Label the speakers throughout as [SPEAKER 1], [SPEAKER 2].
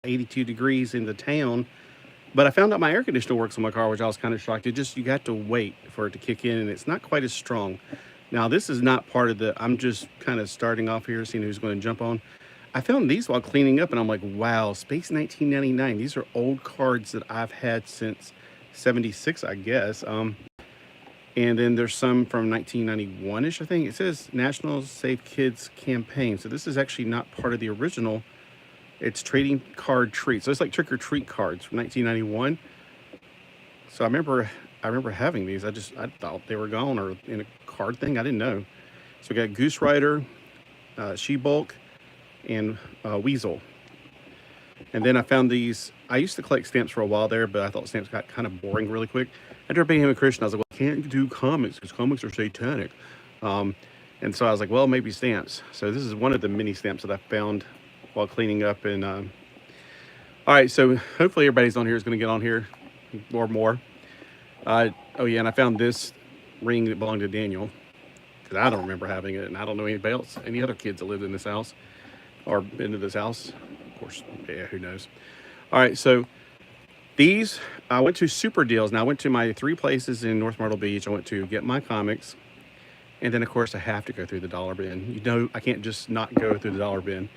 [SPEAKER 1] 82 degrees in the town. But I found out my air conditioner works on my car, which I was kind of shocked. You got to wait for it to kick in, and it's not quite as strong. Now, this is not part of the, I'm just kind of starting off here, seeing who's going to jump on. I found these while cleaning up, and I'm like, wow, Space 1999. These are old cards that I've had since 76, I guess. And then there's some from 1991-ish, I think. It says National Save Kids Campaign. So this is actually not part of the original. It's trading card treats. So it's like trick or treat cards from 1991. So I remember having these. I thought they were gone or in a card thing. I didn't know. So we got Goose Rider, She-Bulk, and Weasel. And then I found these. I used to collect stamps for a while there, but I thought stamps got kind of boring really quick. After being a Christian, I was like, well, I can't do comics because comics are satanic. And so I was like, well, maybe stamps. So this is one of the mini stamps that I found while cleaning up. And all right, so hopefully everybody's on here is going to get on here or more. Oh yeah, and I found this ring that belonged to Daniel because I don't remember having it, and I don't know anybody else, any other kids that lived in this house or been to this house. Of course, yeah, who knows. All right, so these, I went to Super Deals. Now, I went to my 3 places in North Myrtle Beach. I went to get my comics, and then, of course, I have to go through the dollar bin. You know, I can't just not go through the dollar bin.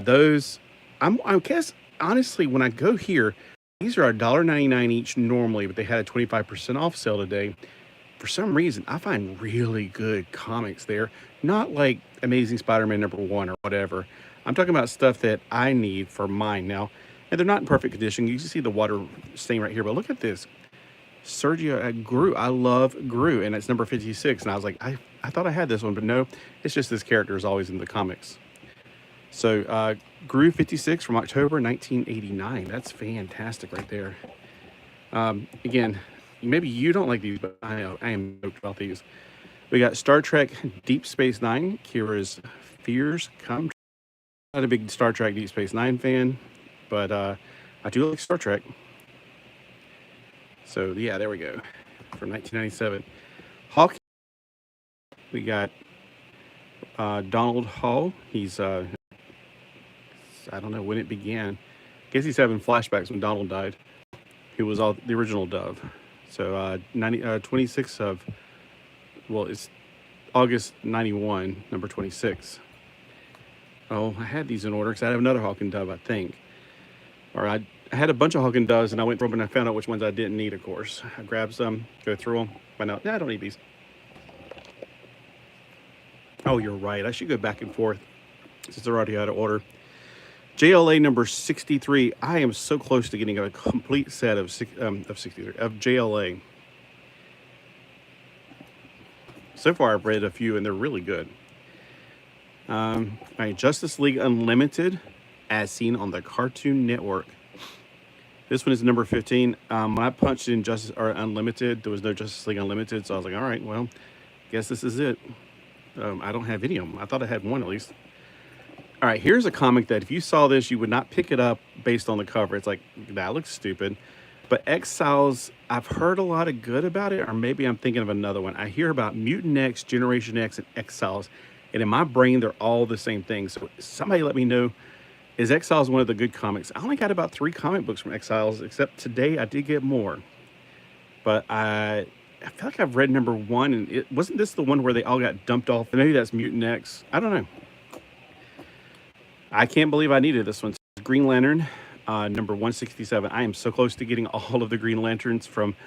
[SPEAKER 1] Those, I guess, honestly, when I go here, these are $1.99 each normally, but they had a 25% off sale today. For some reason, I find really good comics there. Not like Amazing Spider-Man #1 or whatever. I'm talking about stuff that I need for mine now. And they're not in perfect condition. You can see the water stain right here, but look at this. Sergio Gru. I love Gru, and it's number 56. And I was like, I thought I had this one, but no, it's just this character is always in the comics. So Gru 56 from October 1989. That's fantastic right there. Again, maybe you don't like these, but I am stoked about these. We got Star Trek Deep Space Nine. Kira's fears come true. Not a big Star Trek Deep Space Nine fan, but I do like Star Trek. So yeah, there we go. From 1997. Hawk. We got Donald Hall. He's I don't know when it began. I guess he's having flashbacks when Donald died. He was all the original Dove. So 26 of, well, it's August 91, number 26. Oh, I had these in order because I have another Hawk and Dove, I think. Or I had a bunch of Hawk and Doves, and I went through them and I found out which ones I didn't need, of course. I grabbed some, go through them, find out, I don't need these. Oh, you're right. I should go back and forth since they're already out of order. JLA number 63. I am so close to getting a complete set of 63 of JLA. So far, I've read a few, and they're really good. All right, Justice League Unlimited, as seen on the Cartoon Network. This one is number 15. When I punched in Justice or Unlimited, there was no Justice League Unlimited, so I was like, all right, well, guess this is it. I don't have any of them. I thought I had one at least. All right, here's a comic that if you saw this, you would not pick it up based on the cover. It's like, that looks stupid. But Exiles, I've heard a lot of good about it, or maybe I'm thinking of another one. I hear about Mutant X, Generation X, and Exiles, and in my brain, they're all the same thing. So somebody let me know, is Exiles one of the good comics? I only got about 3 comic books from Exiles, except today I did get more. But I feel like I've read number 1, and wasn't this the one where they all got dumped off? Maybe that's Mutant X. I don't know. I can't believe I needed this one. Green Lantern, number 167. I am so close to getting all of the Green Lanterns from,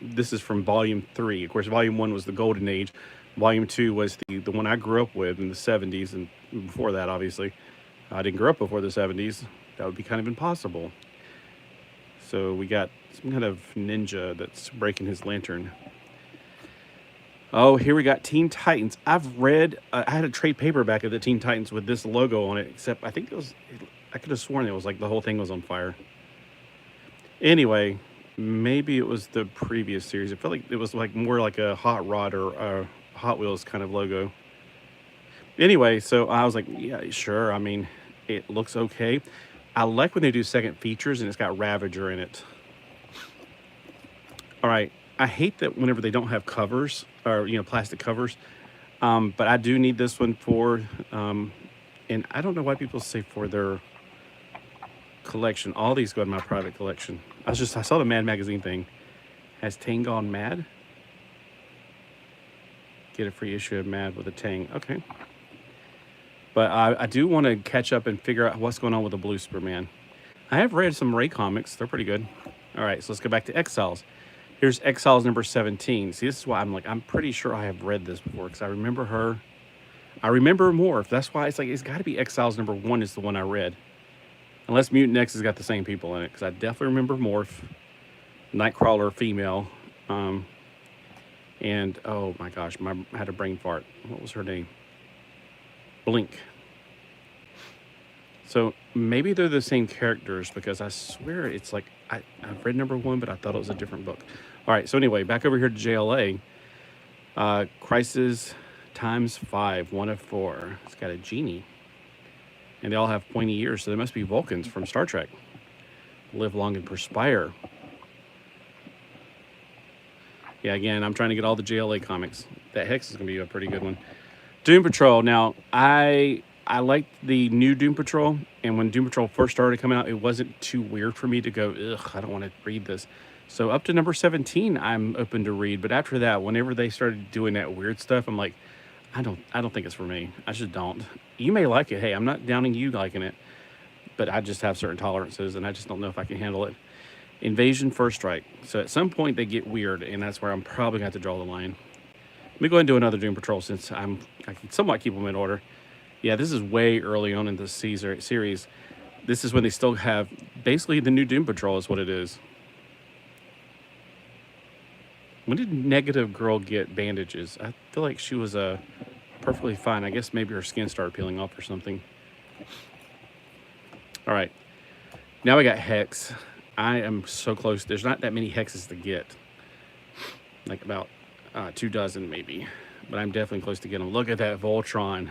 [SPEAKER 1] this is from Volume 3. Of course, Volume 1 was the Golden Age. Volume 2 was the one I grew up with in the 70s, and before that, obviously. I didn't grow up before the 70s. That would be kind of impossible. So we got some kind of ninja that's breaking his lantern. Oh, here we got Teen Titans. I've read, I had a trade paperback of the Teen Titans with this logo on it, except I think it was, I could have sworn it was like the whole thing was on fire. Anyway, maybe it was the previous series. It felt like it was like more like a Hot Rod or a Hot Wheels kind of logo. Anyway, so I was like, yeah, sure. I mean, it looks okay. I like when they do second features and it's got Ravager in it. All right. I hate that whenever they don't have covers or, you know, plastic covers. But I do need this one for, and I don't know why people say for their collection. All these go in my private collection. I saw the Mad magazine thing. Has Tang gone mad? Get a free issue of Mad with a Tang. Okay. But I do want to catch up and figure out what's going on with the Blue Superman. I have read some Ray comics. They're pretty good. All right, so let's go back to Exiles. Here's Exiles number 17. See, this is why I'm pretty sure I have read this before because I remember her. I remember Morph. That's why it's got to be Exiles number 1 is the one I read. Unless Mutant X has got the same people in it because I definitely remember Morph. Nightcrawler female. And, oh my gosh, I had a brain fart. What was her name? Blink. So maybe they're the same characters because I swear it's like, I've read number 1, but I thought it was a different book. All right, so anyway, back over here to JLA. Crisis times 5, 1 of 4. It's got a genie. And they all have pointy ears, so they must be Vulcans from Star Trek. Live long and perspire. Yeah, again, I'm trying to get all the JLA comics. That Hex is going to be a pretty good one. Doom Patrol. Now, I liked the new Doom Patrol, and when Doom Patrol first started coming out, it wasn't too weird for me to go, ugh, I don't want to read this. So up to number 17, I'm open to read. But after that, whenever they started doing that weird stuff, I'm like, I don't think it's for me. I just don't. You may like it. Hey, I'm not downing you liking it, but I just have certain tolerances, and I just don't know if I can handle it. Invasion First Strike. So at some point they get weird, and that's where I'm probably going to have to draw the line. Let me go ahead and do another Doom Patrol since I can somewhat keep them in order. Yeah, this is way early on in the series. This is when they still have basically the new Doom Patrol is what it is. When did Negative Girl get bandages? I feel like she was perfectly fine. I guess maybe her skin started peeling off or something. All right. Now we got Hex. I am so close. There's not that many Hexes to get. Like about 2 dozen maybe. But I'm definitely close to getting them. Look at that Voltron.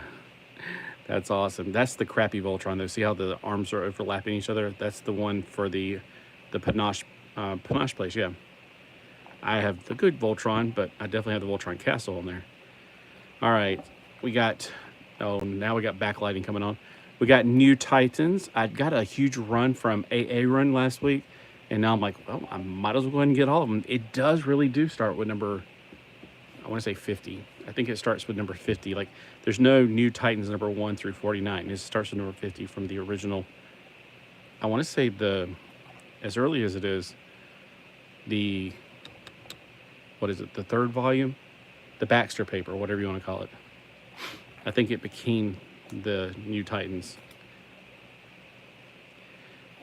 [SPEAKER 1] That's awesome. That's the crappy Voltron though. See how the arms are overlapping each other? That's the one for the Panache place, yeah. I have the good Voltron, but I definitely have the Voltron Castle in there. All right. We got, now we got backlighting coming on. We got New Titans. I got a huge run from AA Run last week. And now I'm like, well, I might as well go ahead and get all of them. It does really do start with number, I want to say 50. I think it starts with number 50. Like, there's no New Titans number 1 through 49. It starts with number 50 from the original. I want to say as early as it is, what is it, the 3rd volume? The Baxter paper, whatever you want to call it. I think it became the New Titans.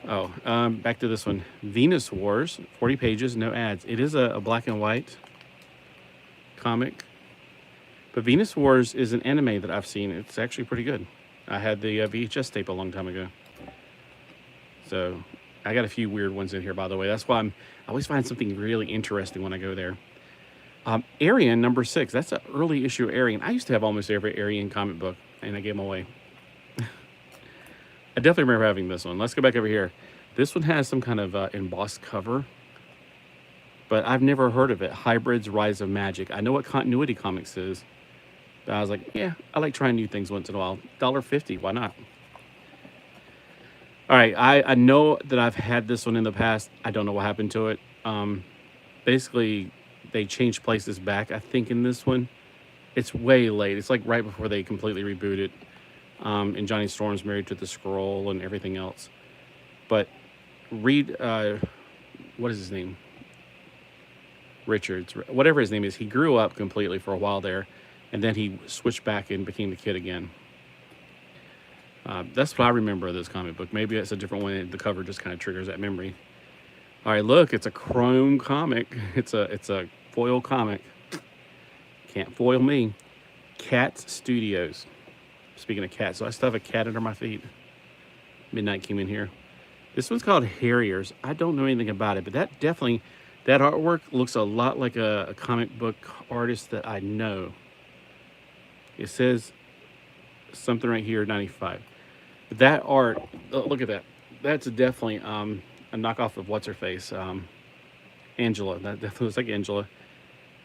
[SPEAKER 1] Oh, back to this one. Venus Wars, 40 pages, no ads. It is a black and white comic. But Venus Wars is an anime that I've seen. It's actually pretty good. I had the VHS tape a long time ago. So I got a few weird ones in here, by the way. That's why I always find something really interesting when I go there. Arian, number 6. That's an early issue of Arian. I used to have almost every Arian comic book, and I gave them away. I definitely remember having this one. Let's go back over here. This one has some kind of embossed cover, but I've never heard of it. Hybrids, Rise of Magic. I know what Continuity Comics is, but I was like, yeah, I like trying new things once in a while. $1.50, why not? All right, I know that I've had this one in the past. I don't know what happened to it. Basically, they changed places back, I think, in this one. It's way late. It's like right before they completely reboot it. And Johnny Storm's married to the Skrull and everything else. But Reed, what is his name? Richards, whatever his name is, he grew up completely for a while there, and then he switched back and became the kid again. That's what I remember of this comic book. Maybe it's a different one. The cover just kind of triggers that memory. All right, look, it's a chrome comic. It's a foil comic. Can't foil me. Cats Studios. Speaking of cats, so I still have a cat under my feet. Midnight came in here. This one's called Harriers. I don't know anything about it, but that artwork looks a lot like a comic book artist that I know. It says something right here, 95. But that art, look at that. That's definitely a knockoff of what's-her-face, Angela. That definitely looks like Angela.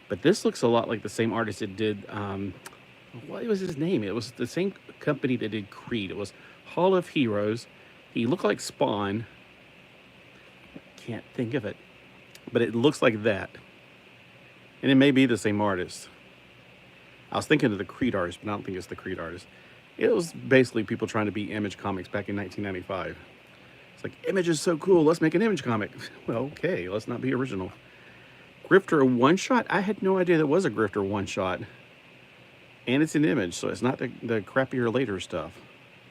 [SPEAKER 1] But this looks a lot like the same artist that did, what was his name? It was the same company that did Creed. It was Hall of Heroes. He looked like Spawn. can't think of it. But it looks like that. And it may be the same artist. I was thinking of the Creed artist, but I don't think it's the Creed artist. It was basically people trying to be Image Comics back in 1995. It's like, Image is so cool, let's make an Image comic. Well, okay, let's not be original. Grifter one-shot? I had no idea there was a Grifter one-shot. And it's an Image, so it's not the crappier later stuff.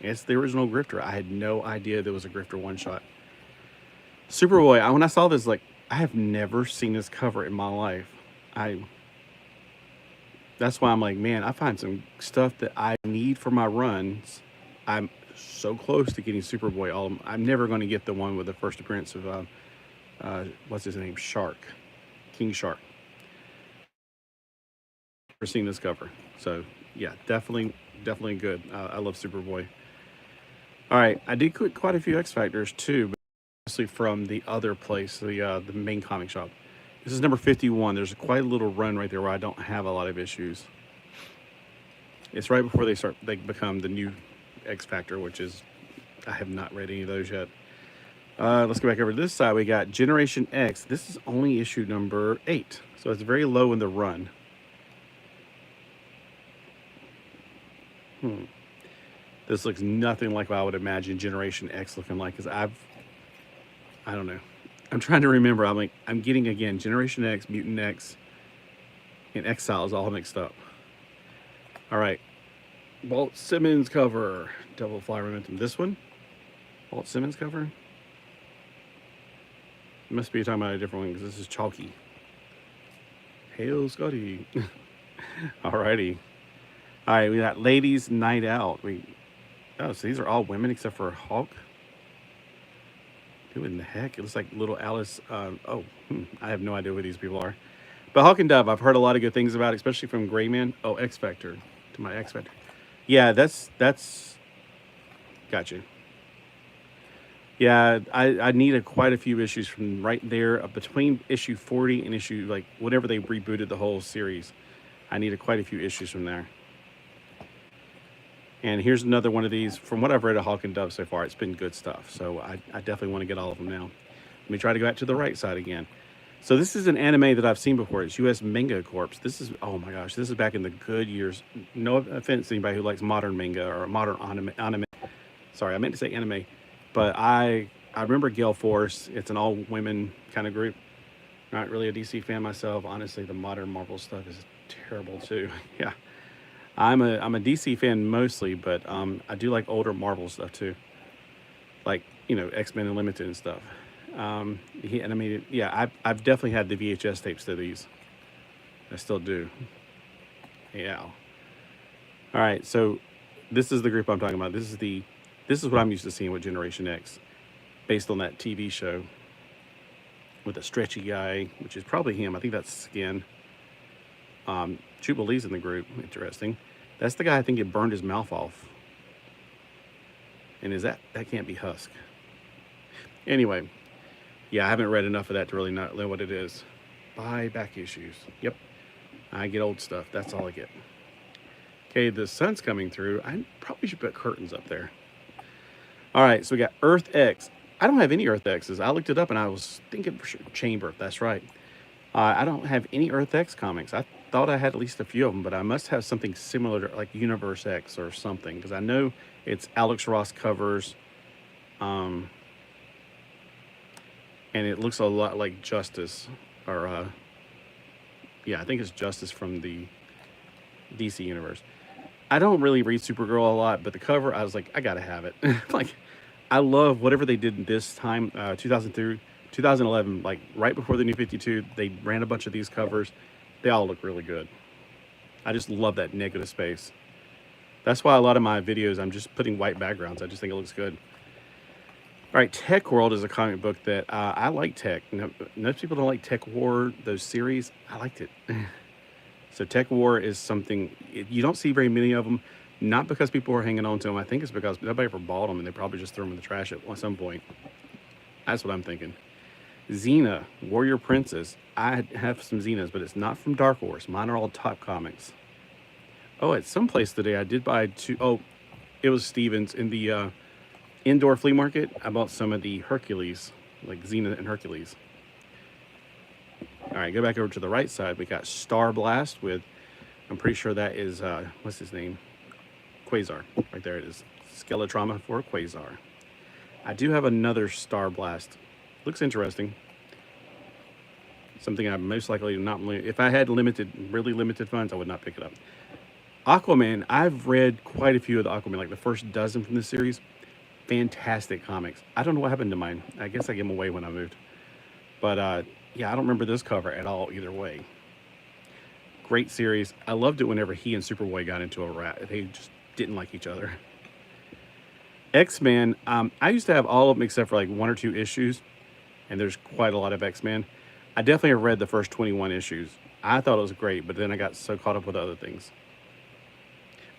[SPEAKER 1] It's the original Grifter. I had no idea there was a Grifter one-shot. Superboy, when I saw this, like, I have never seen this cover in my life. That's why I'm like, man, I find some stuff that I need for my runs. I'm so close to getting Superboy. I'm never going to get the one with the first appearance of, what's his name? Shark. King Shark. Never seen this cover. So, yeah, definitely good. I love Superboy. All right, I did quite a few X Factors, too, but mostly from the other place, the main comic shop. This is number 51. There's quite a little run right there where I don't have a lot of issues. It's right before they become the new X Factor, which is, I have not read any of those yet. Let's go back over to this side. We got Generation X. This is only issue number 8, so it's very low in the run. This looks nothing like what I would imagine Generation X looking like, because I don't know. I'm trying to remember. I'm getting, again, Generation X, Mutant X, and Exiles all mixed up. All right. Walt Simmons cover. Double Fly Momentum. This one? Walt Simmons cover? You must be talking about a different one, because this is Chalky. Hail Scotty. Alrighty. All right, we got Ladies Night Out. So these are all women except for Hulk. Who in the heck? It looks like little Alice. I have no idea who these people are. But Hawk and Dove, I've heard a lot of good things about, especially from Gray Man. Oh, X Factor. To my X Factor. Yeah, that's gotcha. Yeah, I need quite a few issues from right there between issue 40 and issue, like, whatever they rebooted the whole series. I need quite a few issues from there. And here's another one of these. From what I've read of Hawk and Dove so far, it's been good stuff. So I definitely want to get all of them now. Let me try to go back to the right side again. So this is an anime that I've seen before. It's US Manga Corps. This is, oh my gosh, this is back in the good years. No offense to anybody who likes modern manga or modern anime. Sorry, I meant to say anime. But I remember Gale Force. It's an all-women kind of group. Not really a DC fan myself. Honestly, the modern Marvel stuff is terrible too. Yeah. I'm a DC fan mostly, but I do like older Marvel stuff too, like, you know, X-Men Unlimited and stuff. The animated, yeah, I've definitely had the VHS tapes to these. I still do. Yeah. All right, so this is the group I'm talking about. This is what I'm used to seeing with Generation X, based on that TV show with a stretchy guy, which is probably him. I think that's Skin. Jubilee's in the group. Interesting. That's the guy I think it burned his mouth off. And that can't be Husk. Anyway, yeah, I haven't read enough of that to really know what it is. Buy back issues. Yep. I get old stuff. That's all I get. Okay, the sun's coming through. I probably should put curtains up there. All right, so we got Earth X. I don't have any Earth X's. I looked it up and I was thinking for sure. Chamber, that's right. I don't have any Earth X comics. I thought I had at least a few of them, but I must have something similar to like Universe X or something, because I know it's Alex Ross covers, and it looks a lot like Justice, or yeah, I think it's Justice from the DC universe. I don't really read Supergirl a lot, but the cover, I was like, I gotta have it. Like, I love whatever they did this time, 2011, like right before the New 52, they ran a bunch of these covers. They all look really good. I just love that negative space. That's why a lot of my videos, I'm just putting white backgrounds. I just think it looks good. All right, Tech World is a comic book that I like. Tech. Most people don't like Tech War, those series. I liked it. So Tech War is something, you don't see very many of them, not because people are hanging on to them. I think it's because nobody ever bought them and they probably just threw them in the trash at some point. That's what I'm thinking. Xena, Warrior Princess. I have some Xenas, but it's not from Dark Horse. Mine are all Top Comics. Oh, at some place today, I did buy two. Oh, it was Stevens in the indoor flea market. I bought some of the Hercules like Xena and Hercules. All right, go back over to the right side. We got Star Blast with, I'm pretty sure that is, what's his name? Quasar. Right there it is. Skeletrauma for Quasar. I do have another Star Blast. Looks interesting. Something I most likely not, if I had really limited funds, I would not pick it up. Aquaman, I've read quite a few of the Aquaman, like the first dozen from this series. Fantastic comics. I don't know what happened to mine. I guess I gave them away when I moved. But yeah, I don't remember this cover at all either way. Great series. I loved it whenever he and Superboy got into a rat. They just didn't like each other. X-Men, I used to have all of them except for like 1 or 2 issues. And there's quite a lot of X-Men. I definitely have read the first 21 issues. I thought it was great, but then I got so caught up with other things.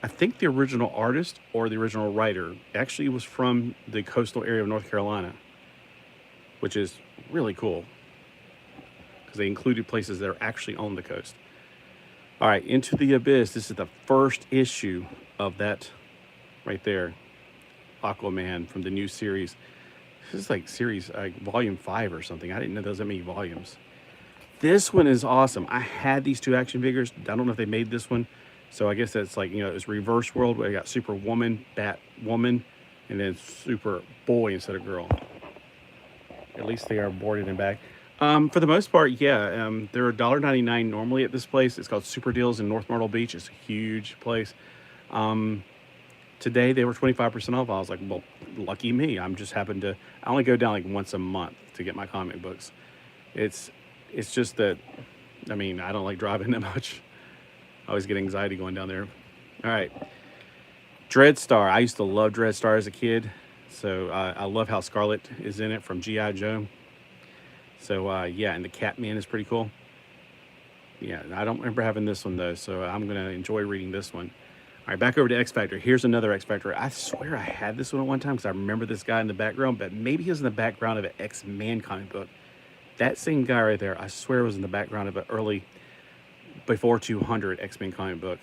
[SPEAKER 1] I think the original artist or the original writer actually was from the coastal area of North Carolina, which is really cool because they included places that are actually on the coast. All right, Into the Abyss. This is the first issue of that right there, Aquaman from the new series. This is like series, volume 5 or something. I didn't know there was that many volumes. This one is awesome. I had these 2 action figures. I don't know if they made this one. So I guess that's like, you know, it's Reverse World where you got Superwoman, Batwoman, and then Superboy instead of girl. At least they are boarded and back. For the most part, yeah, they're $1.99 normally at this place. It's called Super Deals in North Myrtle Beach. It's a huge place. Today they were 25% off. I was like, well, lucky me. I'm just happened to, I only go down like once a month to get my comic books. It's just that, I mean, I don't like driving that much. I always get anxiety going down there. All right. Dreadstar. I used to love Dreadstar as a kid. So I love how Scarlet is in it from G.I. Joe. So yeah, and the Catman is pretty cool. Yeah, I don't remember having this one though, so I'm going to enjoy reading this one. All right, back over to X Factor. Here's another X Factor. I swear I had this one at one time because I remember this guy in the background, but maybe he was in the background of an X-Men comic book. That same guy right there, I swear was in the background of an early, before 200 X-Men comic book.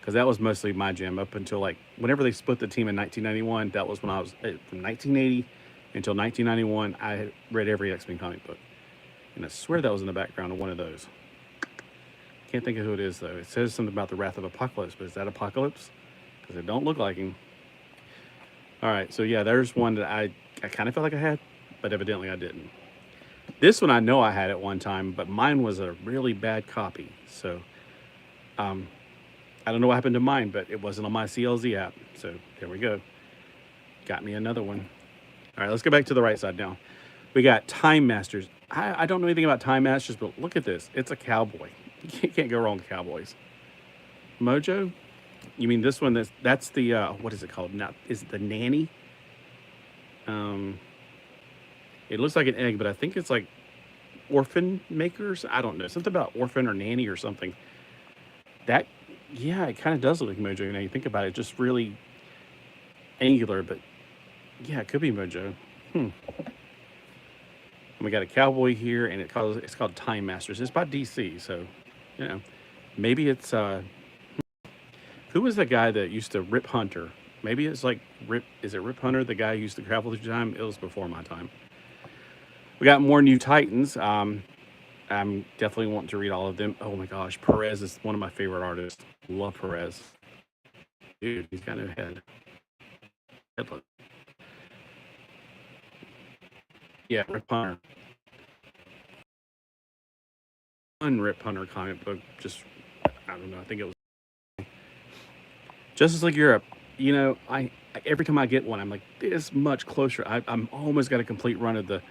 [SPEAKER 1] Because that was mostly my jam up until like, whenever they split the team in 1991, that was when I was, from 1980 until 1991, I had read every X-Men comic book. And I swear that was in the background of one of those. Can't think of who it is, though. It says something about the Wrath of Apocalypse, but is that Apocalypse? Because it don't look like him. All right, so yeah, there's one that I kind of felt like I had, but evidently I didn't. This one I know I had at one time, but mine was a really bad copy. So, I don't know what happened to mine, but it wasn't on my CLZ app. So, there we go. Got me another one. All right, let's go back to the right side now. We got Time Masters. I don't know anything about Time Masters, but look at this. It's a cowboy. You can't go wrong with cowboys. Mojo? You mean this one? That's the, what is it called? Now, is it the Nanny? It looks like an egg, but I think it's like orphan makers. I don't know. Something about orphan or nanny or something. That, yeah, it kind of does look like Mojo. Now you think about it, just really angular, but yeah, it could be Mojo. We got a cowboy here, and it's called Time Masters. It's by DC, so, you know, maybe it's, who was the guy that used to Rip Hunter? Maybe it's like is it Rip Hunter, the guy who used to travel through time? It was before my time. We got more New Titans. I'm definitely wanting to read all of them. Oh my gosh, Perez is one of my favorite artists. Love Perez. Dude, he's got no head. Headlook. Yeah, Rip Hunter. One Rip Hunter comic book, just, I don't know, I think it was Justice League Europe. You know, every time I get one, I'm like this much closer. I'm almost got a complete run of the,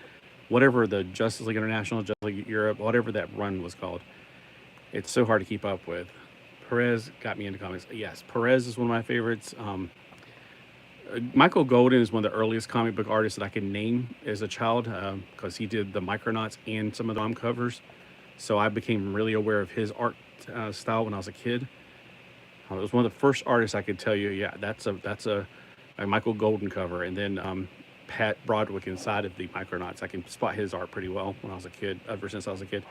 [SPEAKER 1] whatever the Justice League International, Justice League Europe, whatever that run was called. It's so hard to keep up with. Perez got me into comics. Yes, Perez is one of my favorites. Michael Golden is one of the earliest comic book artists that I can name as a child because he did the Micronauts and some of the covers. So I became really aware of his art style when I was a kid. It was one of the first artists I could tell you, yeah, that's a Michael Golden cover. And then Pat Broderick inside of the Micronauts. I can spot his art pretty well when I was a kid, ever since I was a kid.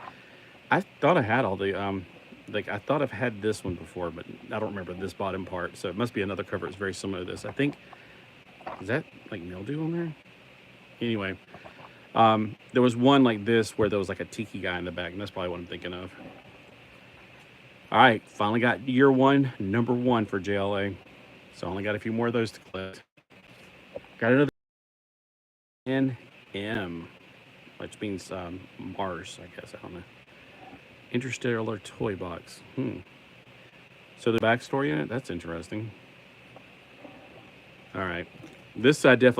[SPEAKER 1] I thought I had all the, I thought I've had this one before, but I don't remember this bottom part. So it must be another cover that's very similar to this. I think, is that like mildew on there? Anyway, There was one like this where there was like a tiki guy in the back, and that's probably what I'm thinking of. All right, finally got year one, number one for JLA. So only got a few more of those to collect. Got another NM, which means Mars, I guess. I don't know. Interstellar toy box. So the backstory in it, that's interesting. All right. This definitely